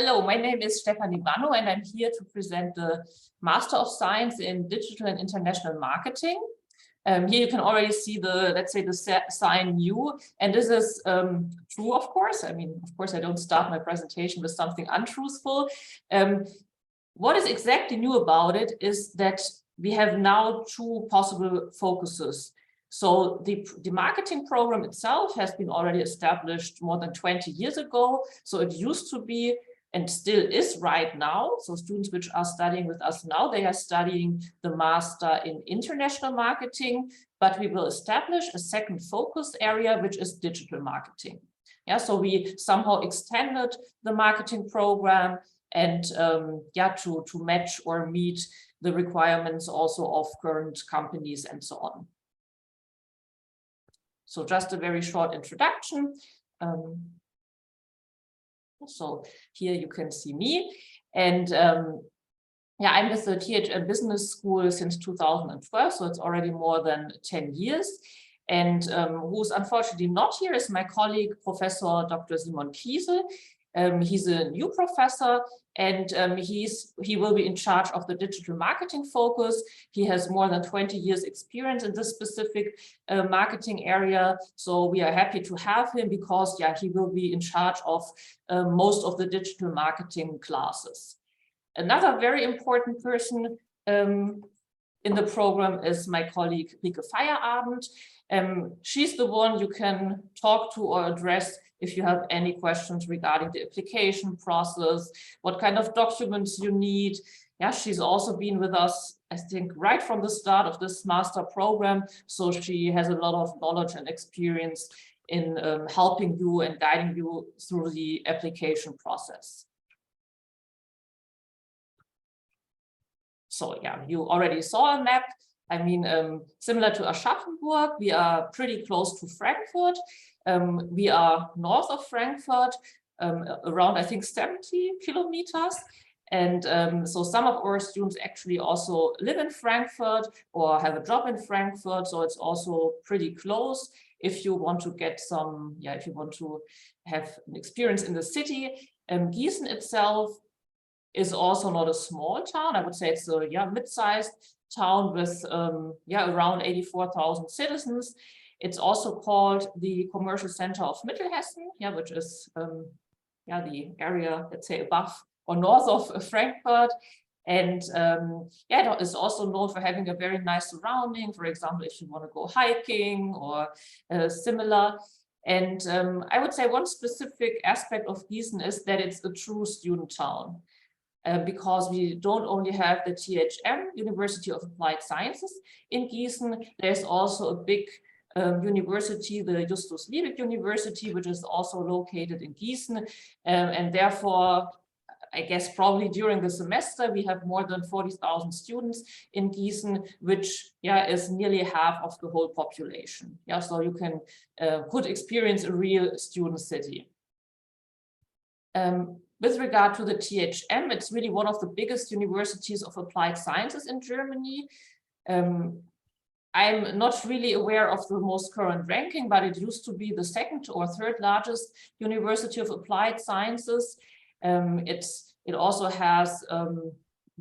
Hello, my name is Stefanie Banno and I'm here to present the Master of Science in Digital and International Marketing. Here you can already see the, let's say, the sign new, and this is true, of course. I mean, of course, I don't start my presentation with something untruthful. What is exactly new about it is that we have now two possible focuses. So the marketing program itself has been already established more than 20 years ago. So it used to be, and still is right now. So students which are studying with us now, they are studying the Master in International Marketing, but we will establish a second focus area, which is digital marketing. Yeah, so we somehow extended the marketing program and to match or meet the requirements also of current companies and so on. So just a very short introduction. So here you can see me, and I'm with the THM Business School since 2012, so it's already more than 10 years. And who's unfortunately not here is my colleague, Professor Dr. Simon Kiesel. He's a new professor, and he will be in charge of the digital marketing focus. He has more than 20 years experience in this specific marketing area. So we are happy to have him because he will be in charge of most of the digital marketing classes. Another very important person in the program is my colleague Rike Feierabend. She's the one you can talk to or address if you have any questions regarding the application process, what kind of documents you need. Yeah, she's also been with us, I think, right from the start of this master program. So she has a lot of knowledge and experience in helping you and guiding you through the application process. So yeah, you already saw a map. I mean, similar to Aschaffenburg, we are pretty close to Frankfurt. We are north of Frankfurt, around, I think, 70 kilometers. And so some of our students actually also live in Frankfurt or have a job in Frankfurt. So it's also pretty close if you want to get some, if you want to have an experience in the city. Gießen itself is also not a small town. I would say it's a mid-sized town with around 84,000 citizens. It's also called the Commercial Center of Mittelhessen, which is the area, let's say, above or north of Frankfurt. And it is also known for having a very nice surrounding. For example, if you want to go hiking or similar. And I would say one specific aspect of Gießen is that it's a true student town. Because we don't only have the THM, University of Applied Sciences in Gießen, there's also a big university, the Justus Liebig University, which is also located in Gießen. And therefore, I guess probably during the semester, we have more than 40,000 students in Gießen, which is nearly half of the whole population. So you can could experience a real student city. With regard to the THM, it's really one of the biggest universities of applied sciences in Germany. I'm not really aware of the most current ranking, but it used to be the second or third largest university of applied sciences. It also has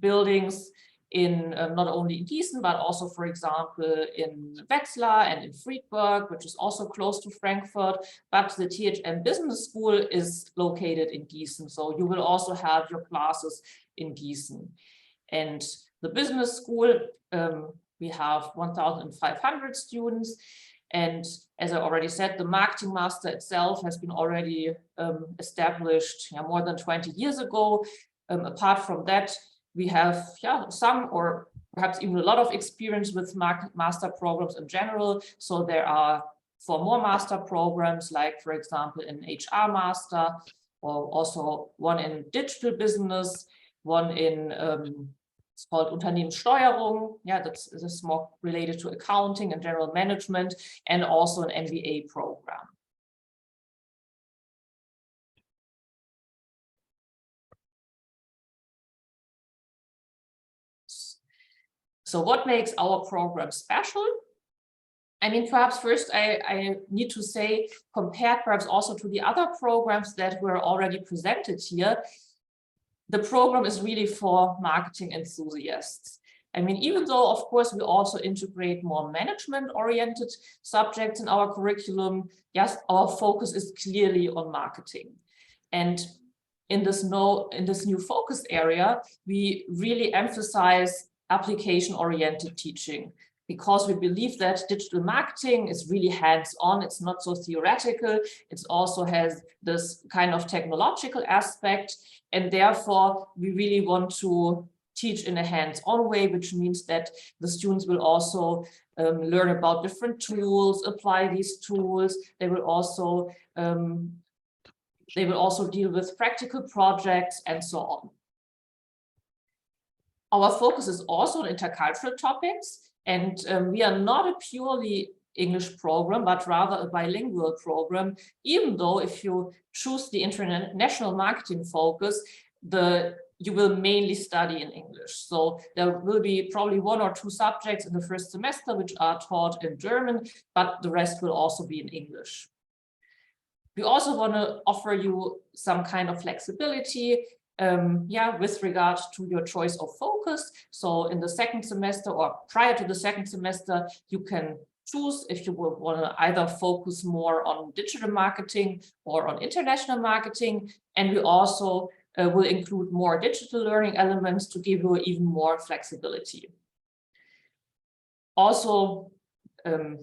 buildings in not only in Gießen, but also, for example, in Wetzlar and in Friedberg, which is also close to Frankfurt. But the THM Business School is located in Gießen. So you will also have your classes in Gießen. And the business school, we have 1,500 students. And as I already said, the marketing master itself has been already established more than 20 years ago. Apart from that, we have some or perhaps even a lot of experience with master programs in general. So there are 4 more master programs, like, for example, an HR master, or also one in digital business, one in, it's called Unternehmenssteuerung. This is more related to accounting and general management, and also an MBA program. So what makes our program special? I mean, perhaps first I need to say, compared perhaps also to the other programs that were already presented here, the program is really for marketing enthusiasts. I mean, even though, of course, we also integrate more management-oriented subjects in our curriculum, yes, our focus is clearly on marketing. And in this new focus area, we really emphasize application-oriented teaching, because we believe that digital marketing is really hands-on. It's not so theoretical. It also has this kind of technological aspect. And therefore, we really want to teach in a hands-on way, which means that the students will also learn about different tools, apply these tools. They will also deal with practical projects and so on. Our focus is also on intercultural topics, and we are not a purely English program, but rather a bilingual program, even though if you choose the international marketing focus, you will mainly study in English. So there will be probably 1 or 2 subjects in the first semester which are taught in German, but the rest will also be in English. We also want to offer you some kind of flexibility, with regard to your choice of focus. So in the second semester or prior to the second semester, you can choose if you will want to either focus more on digital marketing or on international marketing. And we also will include more digital learning elements to give you even more flexibility. Also, in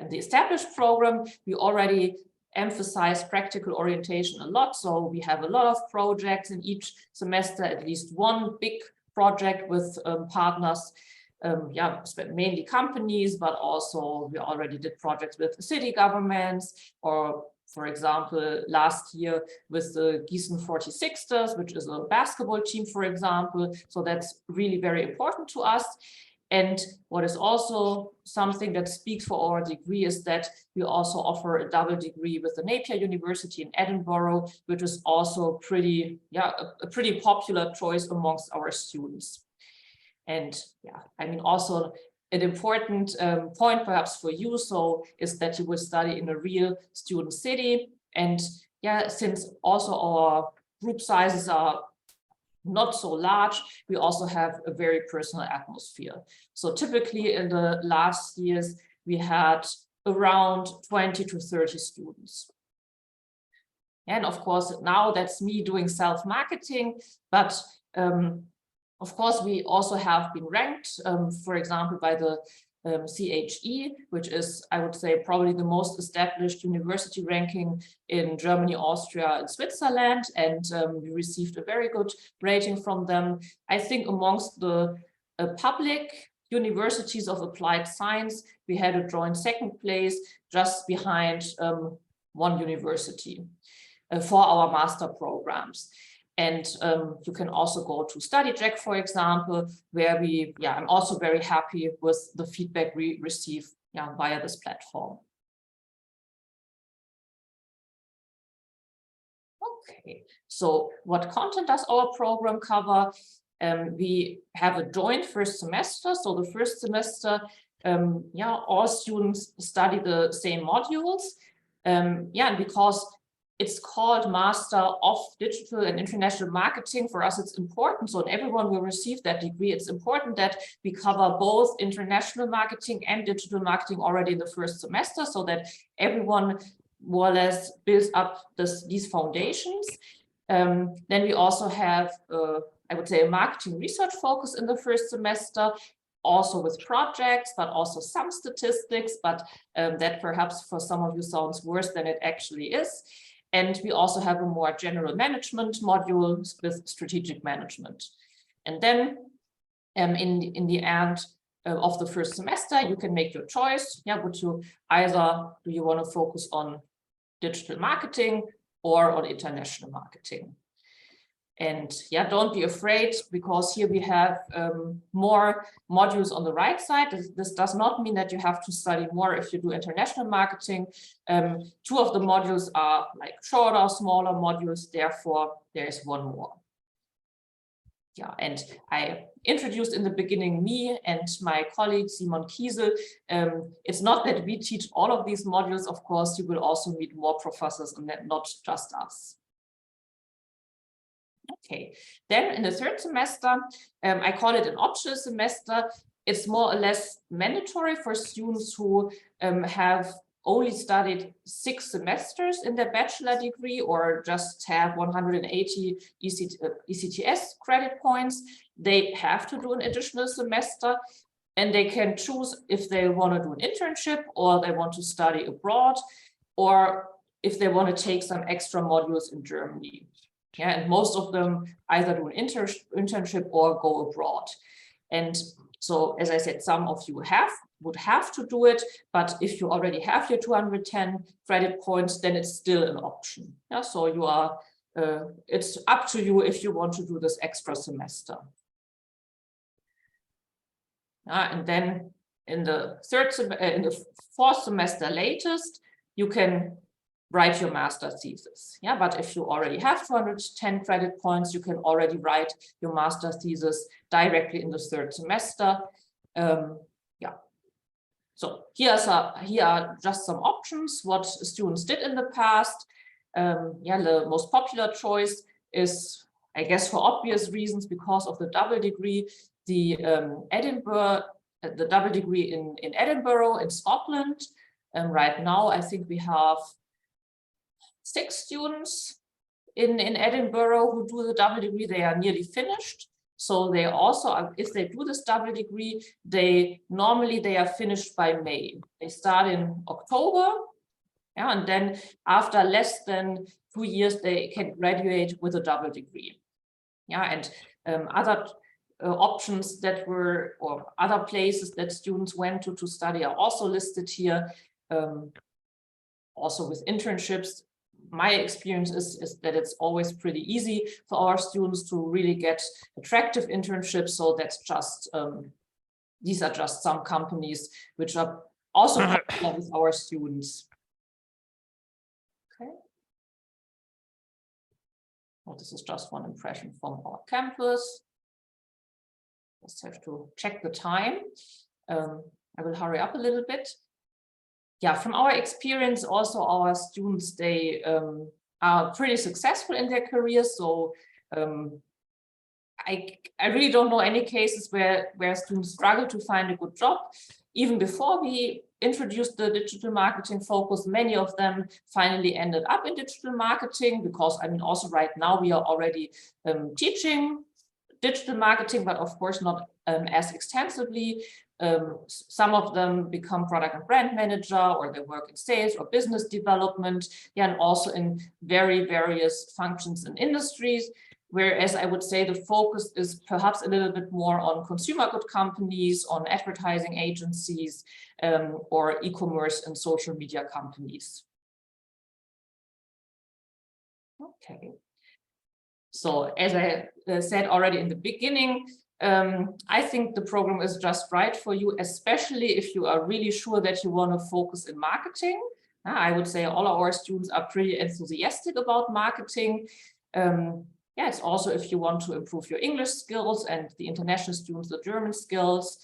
the established program, we already emphasize practical orientation a lot. So we have a lot of projects in each semester, at least one big project with partners, mainly companies, but also we already did projects with city governments, or for example, last year with the Gießen 46ers, which is a basketball team, for example. So that's really very important to us. And what is also something that speaks for our degree is that we also offer a double degree with the Napier University in Edinburgh, which is also a pretty popular choice amongst our students. And also an important point perhaps for you is that you will study in a real student city. And since also our group sizes are not so large, we also have a very personal atmosphere. So typically in the last years, we had around 20 to 30 students. And of course, now that's me doing self-marketing, but of course, we also have been ranked, for example, by the THM, which is, I would say, probably the most established university ranking in Germany, Austria, and Switzerland. And we received a very good rating from them. I think amongst the public universities of applied science, we had a joint second place just behind one university for our master programs. And you can also go to StudyJack, for example, where I'm also very happy with the feedback we receive via this platform. Okay, so what content does our program cover? We have a joint first semester. So the first semester, all students study the same modules. And because it's called Master of Digital and International Marketing. For us, it's important. So everyone will receive that degree. It's important that we cover both international marketing and digital marketing already in the first semester, so that everyone more or less builds up these foundations. Then we also have, I would say, a marketing research focus in the first semester, also with projects, but also some statistics, but that perhaps for some of you sounds worse than it actually is. And we also have a more general management module with strategic management. And then in the end of the first semester, you can make your choice. Would you do you want to focus on digital marketing or on international marketing? And don't be afraid, because here we have more modules on the right side. This does not mean that you have to study more if you do international marketing. 2 of the modules are like shorter, smaller modules. Therefore, there is 1 more. And I introduced in the beginning me and my colleague Simon Kiesel. It's not that we teach all of these modules. Of course, you will also meet more professors and not just us. Okay, then in the third semester, I call it an optional semester. It's more or less mandatory for students who have only studied 6 semesters in their bachelor degree or just have 180 ECTS credit points. They have to do an additional semester, and they can choose if they want to do an internship or they want to study abroad, or if they want to take some extra modules in Germany. Yeah, and most of them either do an internship or go abroad. And so, as I said, some of you would have to do it, but if you already have your 210 credit points, then it's still an option. Yeah, so you are, it's up to you if you want to do this extra semester. And then in the fourth semester latest, you can write your master thesis. Yeah, but if you already have 210 credit points, you can already write your master thesis directly in the third semester. Yeah. So here are just some options what students did in the past. Yeah, the most popular choice is, I guess, for obvious reasons, because of the double degree, the double degree in Edinburgh in Scotland. Right now, I think we have 6 students in Edinburgh who do the double degree. They are nearly finished. So they also, if they do this double degree, normally they are finished by May. They start in October, yeah, and then after less than 2 years, they can graduate with a double degree. Yeah, and other options that were, or other places that students went to study are also listed here. Also with internships, my experience is that it's always pretty easy for our students to really get attractive internships. So that's just, these are just some companies which are also popular with our students. Okay. Well, this is just one impression from our campus. Just have to check the time. I will hurry up a little bit. Yeah, from our experience, also our students, they are pretty successful in their careers. So I really don't know any cases where students struggle to find a good job. Even before we introduced the digital marketing focus, many of them finally ended up in digital marketing, because I mean, also right now we are already teaching digital marketing, but of course not as extensively. Some of them become product and brand manager, or they work in sales or business development, yeah, and also in very various functions and industries. Whereas I would say the focus is perhaps a little bit more on consumer good companies, on advertising agencies, or e-commerce and social media companies. Okay. So as I said already in the beginning, I think the program is just right for you, especially if you are really sure that you want to focus in marketing. I would say all our students are pretty enthusiastic about marketing. Yeah, it's also if you want to improve your English skills, and the international students, the German skills.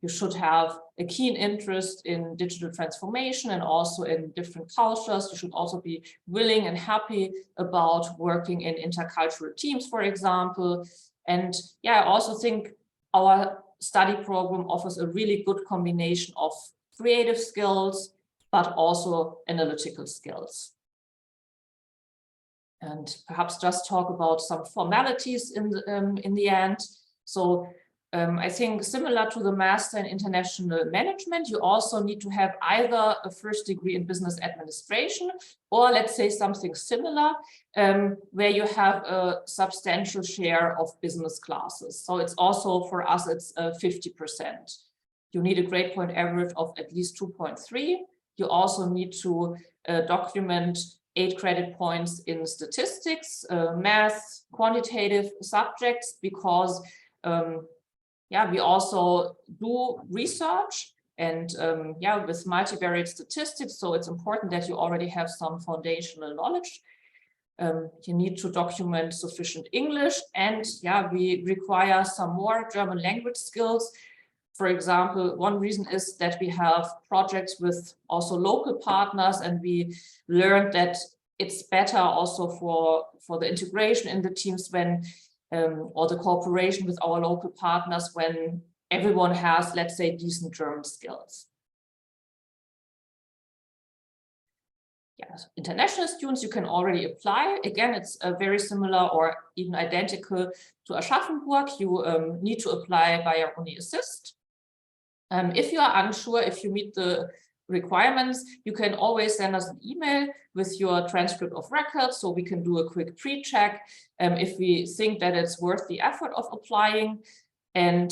You should have a keen interest in digital transformation and also in different cultures. You should also be willing and happy about working in intercultural teams, for example. And yeah, I also think our study program offers a really good combination of creative skills, but also analytical skills. And perhaps just talk about some formalities in the end. So I think similar to the Master in International Management, you also need to have either a first degree in business administration, or let's say something similar, where you have a substantial share of business classes. So it's also, for us, it's 50%. You need a grade point average of at least 2.3. You also need to document 8 credit points in statistics, math, quantitative subjects, because yeah, we also do research and yeah, with multivariate statistics. So it's important that you already have some foundational knowledge. You need to document sufficient English, and yeah, we require some more German language skills. For example, one reason is that we have projects with also local partners, and we learned that it's better also for the integration in the teams when, or the cooperation with our local partners when everyone has, let's say, decent German skills. Yes, international students, you can already apply. Again, it's very similar or even identical to Aschaffenburg. You need to apply via UniAssist. If you are unsure, if you meet the requirements, you can always send us an email with your transcript of record, so we can do a quick pre-check if we think that it's worth the effort of applying. And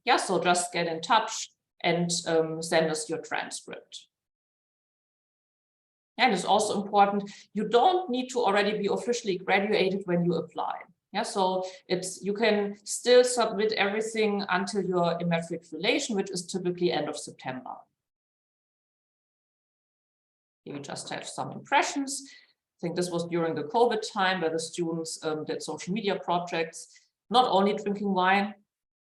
yeah, so just get in touch and send us your transcript. And it's also important, you don't need to already be officially graduated when you apply. Yeah, so you can still submit everything until your immatriculation, which is typically end of September. Here we just have some impressions. I think this was during the COVID time where the students did social media projects, not only drinking wine,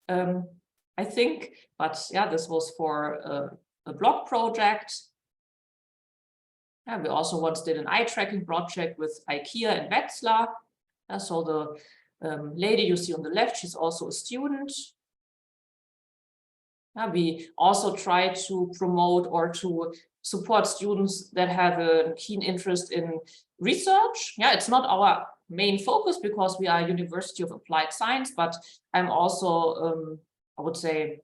I think, but yeah, this was for a blog project. Yeah, we also once did an eye tracking project with IKEA in Wetzlar. So the lady you see on the left, she's also a student. We also try to promote or to support students that have a keen interest in research. Yeah, it's not our main focus because we are a University of Applied Science, but I'm also, I would say,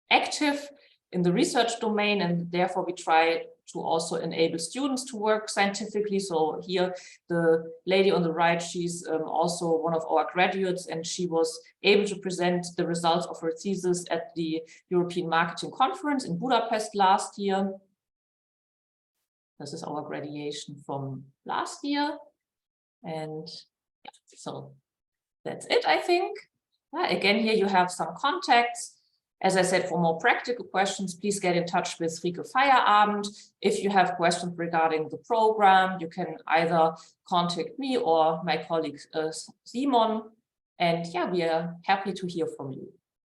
active in the research domain, and therefore we try to also enable students to work scientifically. So here, the lady on the right, she's also one of our graduates, and she was able to present the results of her thesis at the European Marketing Conference in Budapest last year. This is our graduation from last year. And yeah, so that's it, I think. Again, here you have some contacts. As I said, for more practical questions, please get in touch with Rieke Feierabend. If you have questions regarding the program, you can either contact me or my colleague Simon. And yeah, we are happy to hear from you.